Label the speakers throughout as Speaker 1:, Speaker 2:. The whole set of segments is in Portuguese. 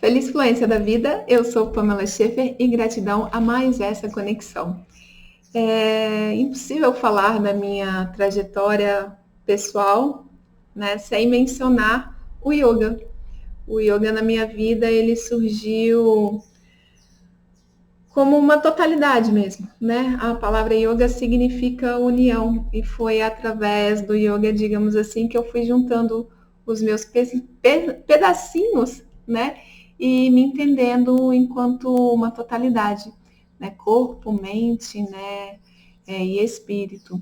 Speaker 1: Feliz fluência da vida, eu sou Pamela Schaefer e gratidão a mais essa conexão. É impossível falar da minha trajetória pessoal, né, sem mencionar o yoga. O yoga na minha vida, ele surgiu como uma totalidade mesmo, né? A palavra yoga significa união e foi através do yoga, digamos assim, que eu fui juntando os meus pedacinhos, né? E me entendendo enquanto uma totalidade, né? Corpo, mente, né? E espírito.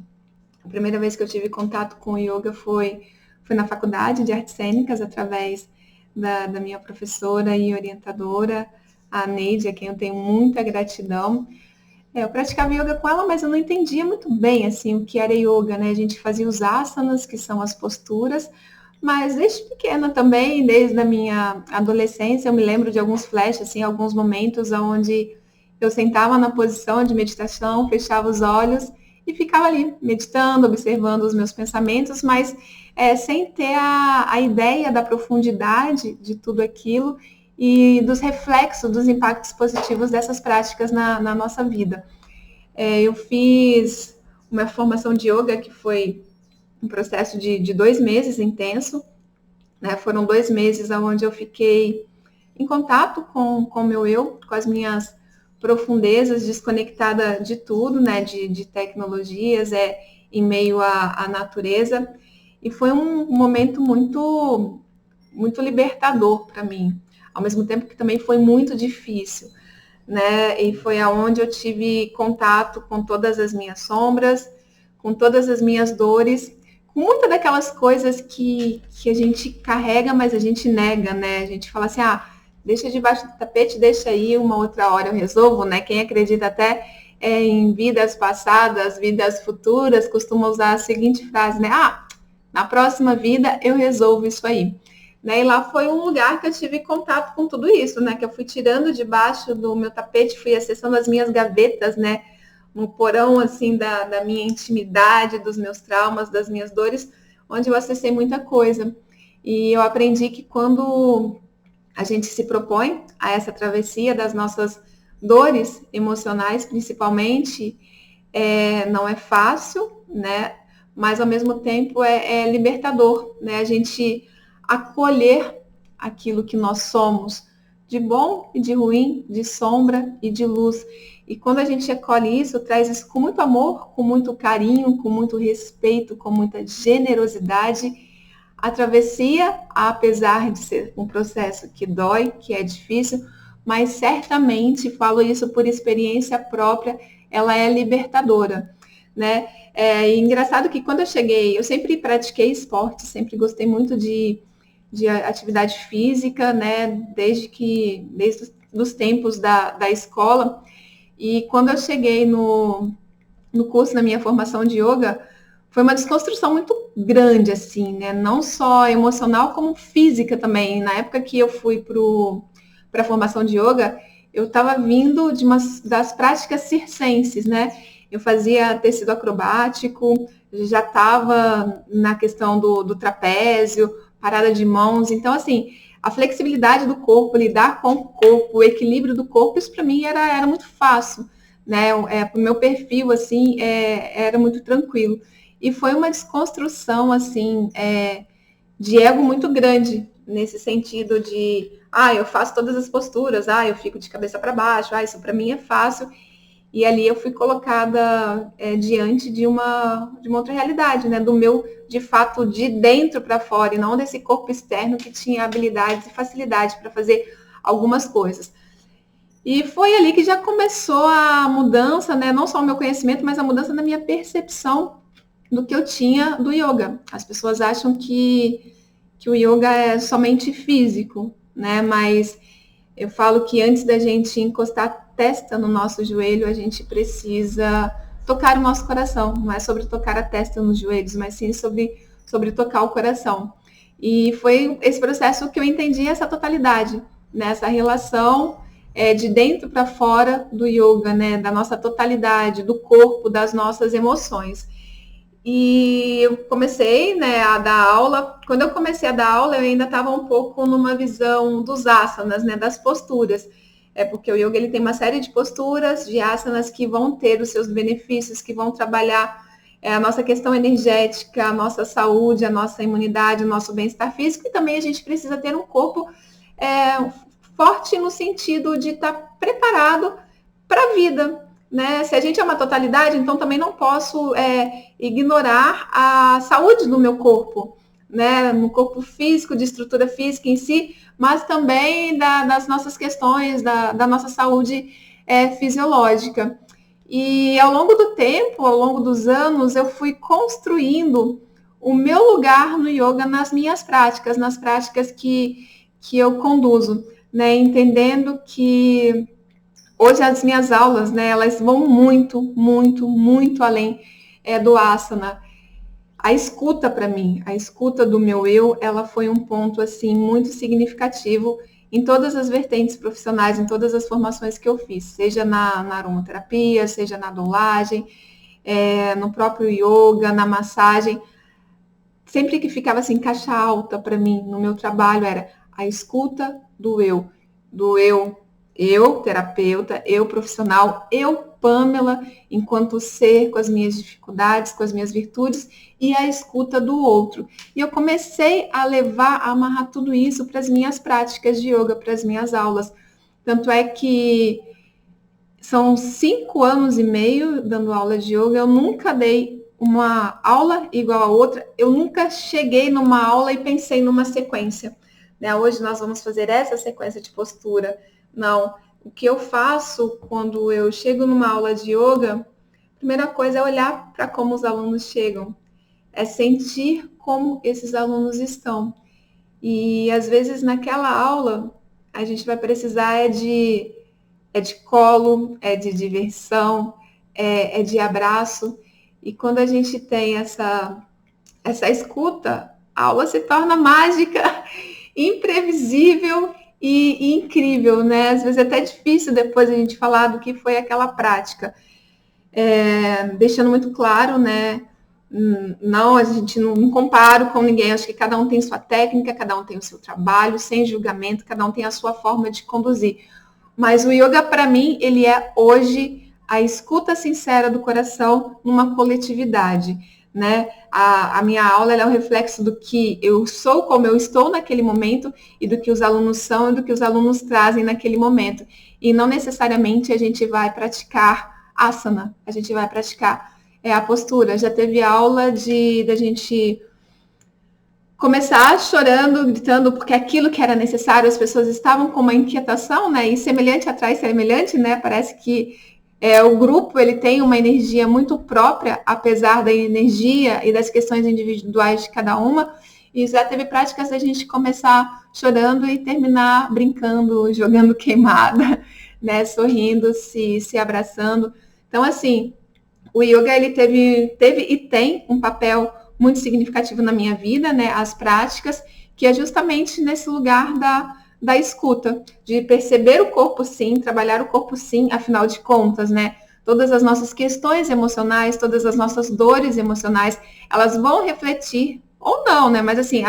Speaker 1: A primeira vez que eu tive contato com o yoga foi na faculdade de artes cênicas, através da minha professora e orientadora, a Neide, a quem eu tenho muita gratidão. Eu praticava yoga com ela, mas eu não entendia muito bem assim o que era yoga, né? A gente fazia os asanas, que são as posturas, mas desde pequena também, desde a minha adolescência, eu me lembro de alguns flashes, assim, alguns momentos onde eu sentava na posição de meditação, fechava os olhos e ficava ali meditando, observando os meus pensamentos, mas sem ter a ideia da profundidade de tudo aquilo e dos reflexos, dos impactos positivos dessas práticas na nossa vida. Eu fiz uma formação de yoga que foi um processo de 2 meses intenso, né? Foram 2 meses onde eu fiquei em contato com o meu eu, com as minhas profundezas, desconectada de tudo, né? De tecnologias, em meio à natureza. E foi um momento muito libertador para mim, ao mesmo tempo que também foi muito difícil, né? E foi aonde eu tive contato com todas as minhas sombras, com todas as minhas dores, com muitas daquelas coisas que a gente carrega, mas a gente nega, né? A gente fala assim, deixa debaixo do tapete, deixa aí, uma outra hora eu resolvo, né? Quem acredita até em vidas passadas, vidas futuras, costuma usar a seguinte frase, né? Na próxima vida eu resolvo isso aí. Né? E lá foi um lugar que eu tive contato com tudo isso, né? Que eu fui tirando debaixo do meu tapete, fui acessando as minhas gavetas, né? No porão, assim, da minha intimidade, dos meus traumas, das minhas dores, onde eu acessei muita coisa. E eu aprendi que quando a gente se propõe a essa travessia das nossas dores emocionais, principalmente, não é fácil, né? Mas ao mesmo tempo é libertador, né? A gente acolher aquilo que nós somos, de bom e de ruim, de sombra e de luz. E quando a gente acolhe isso, traz isso com muito amor, com muito carinho, com muito respeito, com muita generosidade. A travessia, apesar de ser um processo que dói, que é difícil, mas certamente, falo isso por experiência própria, ela é libertadora, né? Engraçado que quando eu cheguei, eu sempre pratiquei esporte, sempre gostei muito de atividade física, né? Desde os tempos da escola. E quando eu cheguei no curso, na minha formação de yoga, foi uma desconstrução muito grande, assim, né? Não só emocional, como física também. Na época que eu fui para a formação de yoga, eu estava vindo das práticas circenses, né? Eu fazia tecido acrobático, já estava na questão do trapézio, parada de mãos. Então, assim, a flexibilidade do corpo, lidar com o corpo, o equilíbrio do corpo, isso para mim era muito fácil, né? Para o meu perfil, assim, era muito tranquilo. E foi uma desconstrução, assim, de ego muito grande, nesse sentido de, eu faço todas as posturas, eu fico de cabeça para baixo, isso para mim é fácil. E ali eu fui colocada diante de uma outra realidade, né? Do meu, de fato, de dentro para fora, e não desse corpo externo que tinha habilidades e facilidade para fazer algumas coisas. E foi ali que já começou a mudança, né? Não só o meu conhecimento, mas a mudança na minha percepção do que eu tinha do yoga. As pessoas acham que o yoga é somente físico, né? Mas eu falo que antes da gente encostar a testa no nosso joelho, a gente precisa tocar o nosso coração. Não é sobre tocar a testa nos joelhos, mas sim sobre tocar o coração. E foi esse processo que eu entendi essa totalidade, né? Essa relação de dentro para fora do yoga, né? Da nossa totalidade, do corpo, das nossas emoções. E eu comecei, né, a dar aula. Quando eu comecei a dar aula, eu ainda estava um pouco numa visão dos asanas, né, das posturas. É porque o yoga ele tem uma série de posturas, de asanas que vão ter os seus benefícios, que vão trabalhar a nossa questão energética, a nossa saúde, a nossa imunidade, o nosso bem-estar físico. E também a gente precisa ter um corpo forte no sentido de estar preparado para a vida. Né? Se a gente é uma totalidade, então também não posso ignorar a saúde do meu corpo, né? No corpo físico, de estrutura física em si, mas também das nossas questões, da nossa saúde fisiológica. E ao longo do tempo, ao longo dos anos, eu fui construindo o meu lugar no yoga nas minhas práticas, nas práticas que eu conduzo, né? Entendendo que hoje as minhas aulas, né, elas vão muito, muito, muito além do asana. A escuta para mim, a escuta do meu eu, ela foi um ponto assim muito significativo em todas as vertentes profissionais, em todas as formações que eu fiz, seja na aromaterapia, seja na dolagem, no próprio yoga, na massagem. Sempre que ficava assim, caixa alta para mim no meu trabalho era a escuta do eu, terapeuta, eu, profissional, eu, Pamela, enquanto ser, com as minhas dificuldades, com as minhas virtudes, e a escuta do outro. E eu comecei a amarrar tudo isso para as minhas práticas de yoga, para as minhas aulas. Tanto é que são 5 anos e meio dando aula de yoga, eu nunca dei uma aula igual a outra, eu nunca cheguei numa aula e pensei numa sequência. Né? Hoje nós vamos fazer essa sequência de postura. Não. O que eu faço quando eu chego numa aula de yoga, a primeira coisa é olhar para como os alunos chegam, é sentir como esses alunos estão. E às vezes naquela aula a gente vai precisar de colo, é de diversão, é de abraço. E quando a gente tem essa escuta, a aula se torna mágica, imprevisível e incrível, né? Às vezes é até difícil depois a gente falar do que foi aquela prática. Deixando muito claro, né? Não, a gente não compara com ninguém, acho que cada um tem sua técnica, cada um tem o seu trabalho, sem julgamento, cada um tem a sua forma de conduzir. Mas o yoga, para mim, ele é hoje a escuta sincera do coração numa coletividade, né? A minha aula é um reflexo do que eu sou, como eu estou naquele momento, e do que os alunos são e do que os alunos trazem naquele momento. E não necessariamente a gente vai praticar asana, a gente vai praticar a postura. Já teve aula da gente começar chorando, gritando, porque aquilo que era necessário, as pessoas estavam com uma inquietação, né? E semelhante atrai semelhante, né? Parece que o grupo ele tem uma energia muito própria, apesar da energia e das questões individuais de cada uma. E já teve práticas da gente começar chorando e terminar brincando, jogando queimada, né? Sorrindo, se abraçando. Então, assim, o yoga ele teve e tem um papel muito significativo na minha vida, né? As práticas, que é justamente nesse lugar da escuta, de perceber o corpo sim, trabalhar o corpo sim, afinal de contas, né? Todas as nossas questões emocionais, todas as nossas dores emocionais, elas vão refletir, ou não, né? Mas assim,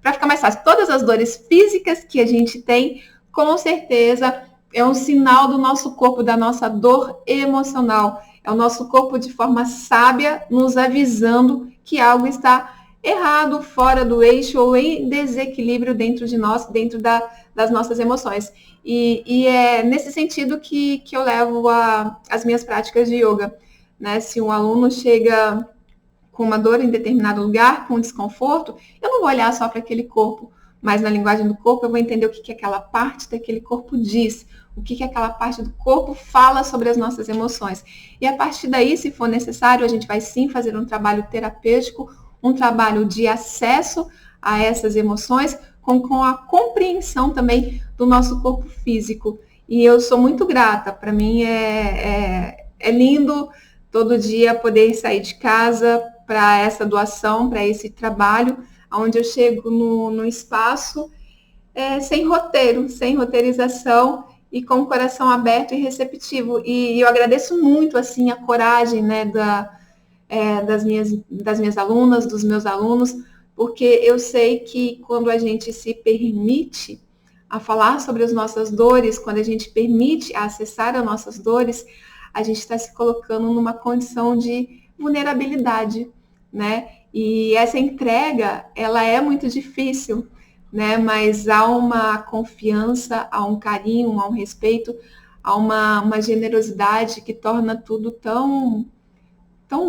Speaker 1: para ficar mais fácil, todas as dores físicas que a gente tem, com certeza, é um sinal do nosso corpo, da nossa dor emocional. É o nosso corpo, de forma sábia, nos avisando que algo está errado, fora do eixo ou em desequilíbrio dentro de nós, dentro das nossas emoções. E é nesse sentido que eu levo as minhas práticas de yoga. Né? Se um aluno chega com uma dor em determinado lugar, com desconforto, eu não vou olhar só para aquele corpo, mas na linguagem do corpo eu vou entender o que aquela parte daquele corpo diz, o que aquela parte do corpo fala sobre as nossas emoções. E a partir daí, se for necessário, a gente vai sim fazer um trabalho terapêutico, um trabalho de acesso a essas emoções, com a compreensão também do nosso corpo físico. E eu sou muito grata, para mim é lindo todo dia poder sair de casa para essa doação, para esse trabalho, onde eu chego no espaço sem roteiro, sem roteirização, e com o coração aberto e receptivo. E eu agradeço muito, assim, a coragem, né, das minhas alunas, dos meus alunos, porque eu sei que quando a gente se permite a falar sobre as nossas dores, quando a gente permite acessar as nossas dores, a gente está se colocando numa condição de vulnerabilidade, né? E essa entrega, ela é muito difícil, né? Mas há uma confiança, há um carinho, há um respeito, há uma generosidade que torna tudo tão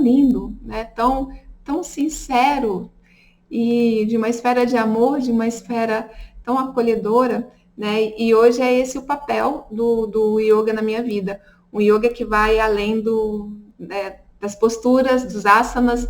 Speaker 1: lindo, né? Tão sincero e de uma esfera de amor, de uma esfera tão acolhedora, né? E hoje é esse o papel do yoga na minha vida. Um yoga que vai além né, das posturas, dos asanas,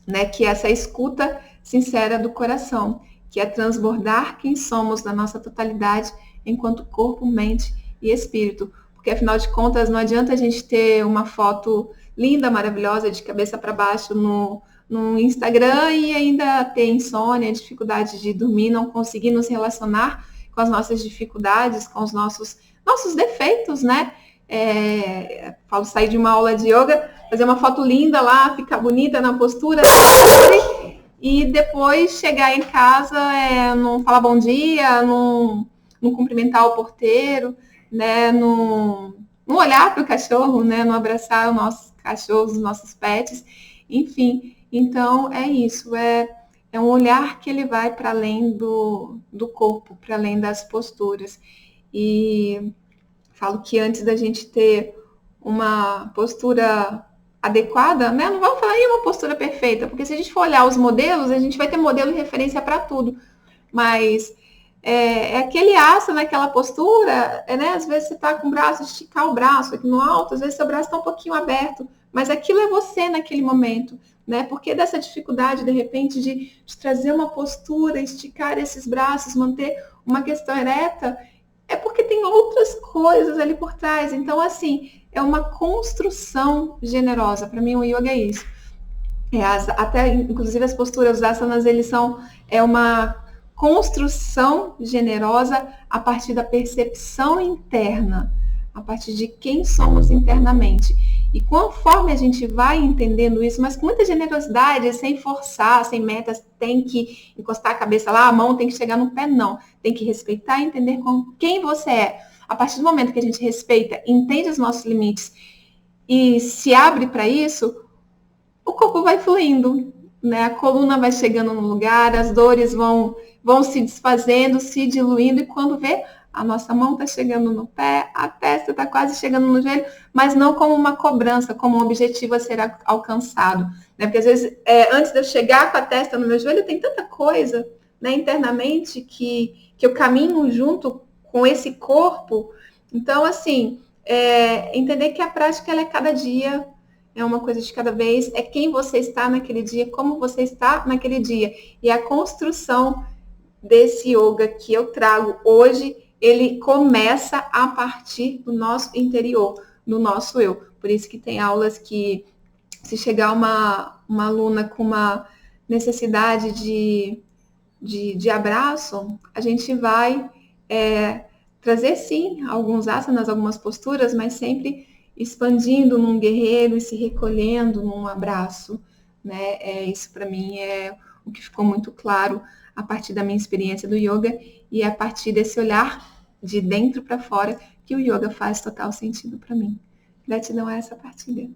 Speaker 1: né? Que é essa escuta sincera do coração, que é transbordar quem somos na nossa totalidade enquanto corpo, mente e espírito. Porque afinal de contas não adianta a gente ter uma foto linda, maravilhosa, de cabeça para baixo no Instagram e ainda ter insônia, dificuldade de dormir, não conseguir nos relacionar com as nossas dificuldades, com os nossos defeitos, né? Falo, sair de uma aula de yoga, fazer uma foto linda lá, ficar bonita na postura, e depois chegar em casa, não falar bom dia, não cumprimentar o porteiro, né? Não olhar para o cachorro, né? Não abraçar os nossos cachorros, os nossos pets, enfim. Então, é isso, é um olhar que ele vai para além do corpo, para além das posturas. E falo que antes da gente ter uma postura adequada, né? Não vamos falar em uma postura perfeita, porque se a gente for olhar os modelos, a gente vai ter modelo de referência para tudo. Mas aquele asana, aquela postura, né? Às vezes você está com o braço, esticar o braço aqui no alto, às vezes seu braço está um pouquinho aberto, mas aquilo é você naquele momento, né? Porque dessa dificuldade, de repente, de trazer uma postura, esticar esses braços, manter uma questão ereta, é porque tem outras coisas ali por trás. Então, assim, é uma construção generosa. Para mim, o yoga é isso. Até, inclusive, as posturas, os asanas, eles são uma construção generosa a partir da percepção interna, a partir de quem somos internamente. E conforme a gente vai entendendo isso, mas com muita generosidade, sem forçar, sem metas, tem que encostar a cabeça lá, a mão tem que chegar no pé, não. Tem que respeitar e entender com quem você é. A partir do momento que a gente respeita, entende os nossos limites e se abre para isso, o corpo vai fluindo, né? A coluna vai chegando no lugar, as dores vão se desfazendo, se diluindo, e quando vê, a nossa mão está chegando no pé, a testa está quase chegando no joelho, mas não como uma cobrança, como um objetivo a ser alcançado. Né? Porque às vezes, antes de eu chegar com a testa no meu joelho, tem tanta coisa, né, internamente que eu caminho junto com esse corpo. Então, assim, entender que a prática ela é cada dia, é uma coisa de cada vez, é quem você está naquele dia, como você está naquele dia. E a construção desse yoga que eu trago hoje, ele começa a partir do nosso interior, do nosso eu. Por isso que tem aulas que, se chegar uma aluna com uma necessidade de abraço, a gente vai trazer, sim, alguns asanas, algumas posturas, mas sempre expandindo num guerreiro e se recolhendo num abraço, né? Isso para mim é o que ficou muito claro a partir da minha experiência do yoga e a partir desse olhar de dentro para fora que o yoga faz total sentido para mim. Gratidão a essa partilha.